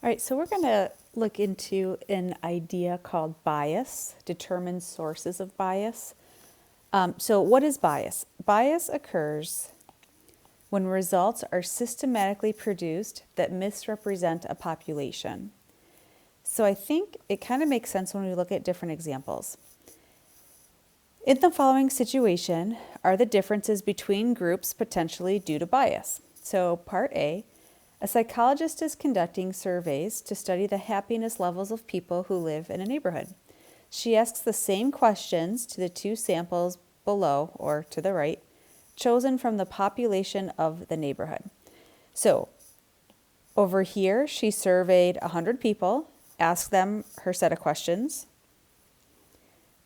All right, so we're going to look into an idea called bias, determine sources of bias. So what is bias? Bias occurs when results are systematically produced that misrepresent a population. So I think it kind of makes sense when we look at different examples. In the following situation, are the differences between groups potentially due to bias? So part A, a psychologist is conducting surveys to study the happiness levels of people who live in a neighborhood. She asks the same questions to the two samples below or to the right, chosen from the population of the neighborhood. So over here, she surveyed 100 people, asked them her set of questions,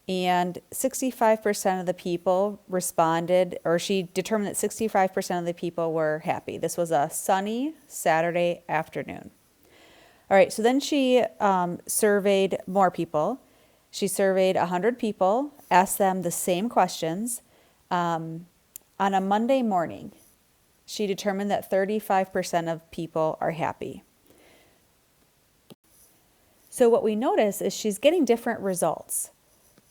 and 65% of the people responded, or she determined that 65% of the people were happy. This was a sunny Saturday afternoon. All right, so then she surveyed more people. She surveyed 100 people, asked them the same questions. On a Monday morning, she determined that 35% of people are happy. So what we notice is she's getting different results.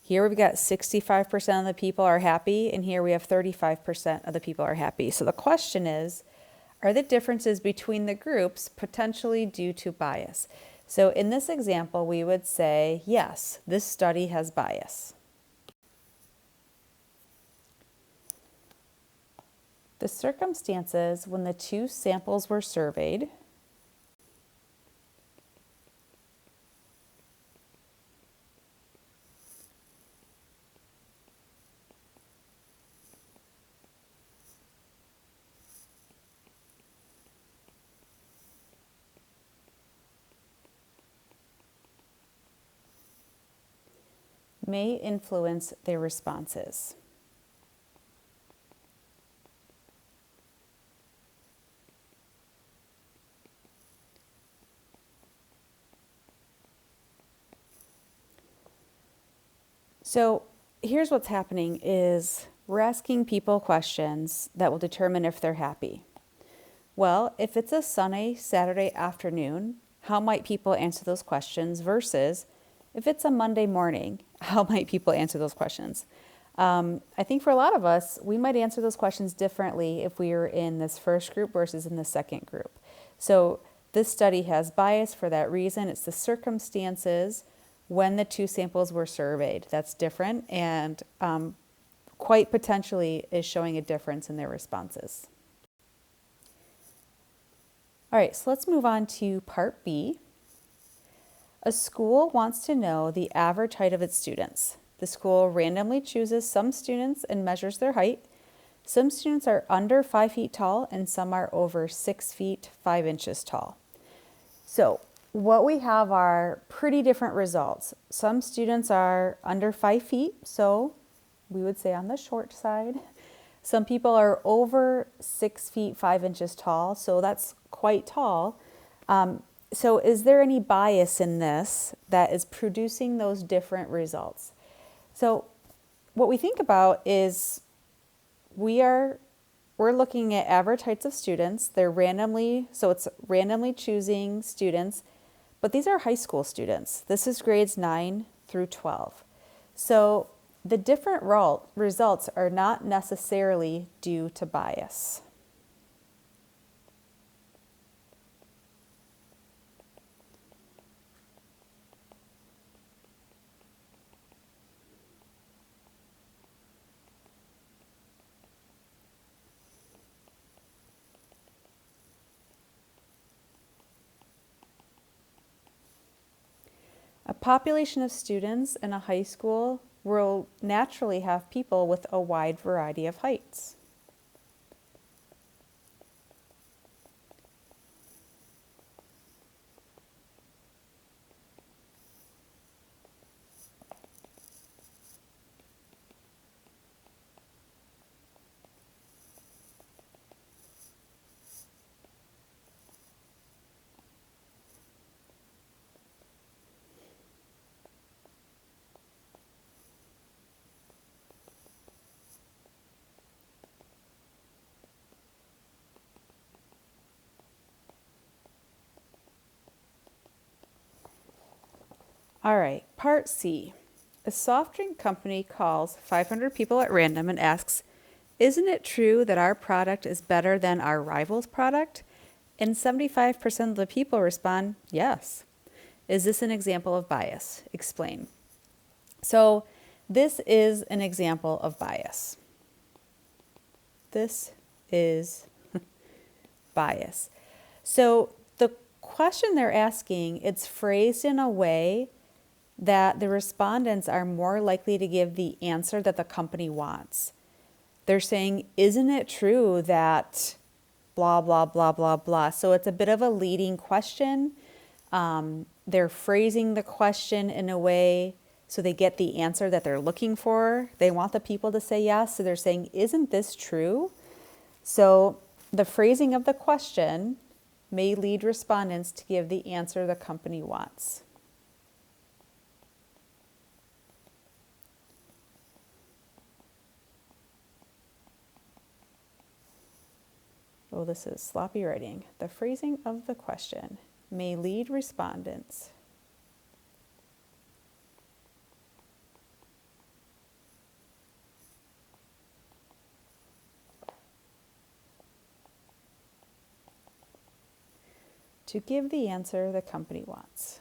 Here we've got 65% of the people are happy, and here we have 35% of the people are happy. So the question is, are the differences between the groups potentially due to bias? So in this example, we would say, yes, this study has bias. The circumstances when the two samples were surveyed may influence their responses. So here's what's happening is we're asking people questions that will determine if they're happy. Well, if it's a sunny Saturday afternoon, how might people answer those questions versus if it's a Monday morning, how might people answer those questions? I think for a lot of us, we might answer those questions differently if we were in this first group versus in the second group. So this study has bias for that reason. It's the circumstances when the two samples were surveyed that's different and quite potentially is showing a difference in their responses. All right, so let's move on to part B. A school wants to know the average height of its students. The school randomly chooses some students and measures their height. Some students are under 5 feet tall and some are over 6 feet 5 inches tall. So what we have are pretty different results. Some students are under 5 feet, so we would say on the short side. Some people are over 6 feet 5 inches tall, so that's quite tall. So is there any bias in this that is producing those different results? So what we think about is we're looking at average heights of students. They're so it's randomly choosing students, but these are high school students. This is grades 9 through 12. So the different results are not necessarily due to bias. A population of students in a high school will naturally have people with a wide variety of heights. All right, part C. A soft drink company calls 500 people at random and asks, "Isn't it true that our product is better than our rival's product?" And 75% of the people respond, "Yes." Is this an example of bias? Explain. So, this is an example of bias. This is bias. So, the question they're asking, it's phrased in a way that the respondents are more likely to give the answer that the company wants. They're saying, "Isn't it true that blah, blah, blah, blah, blah?" So it's a bit of a leading question. They're phrasing the question in a way so they get the answer that they're looking for. They want the people to say yes. So they're saying, "Isn't this true?" So the phrasing of the question may lead respondents to give the answer the company wants. Oh, this is sloppy writing. The phrasing of the question may lead respondents to give the answer the company wants.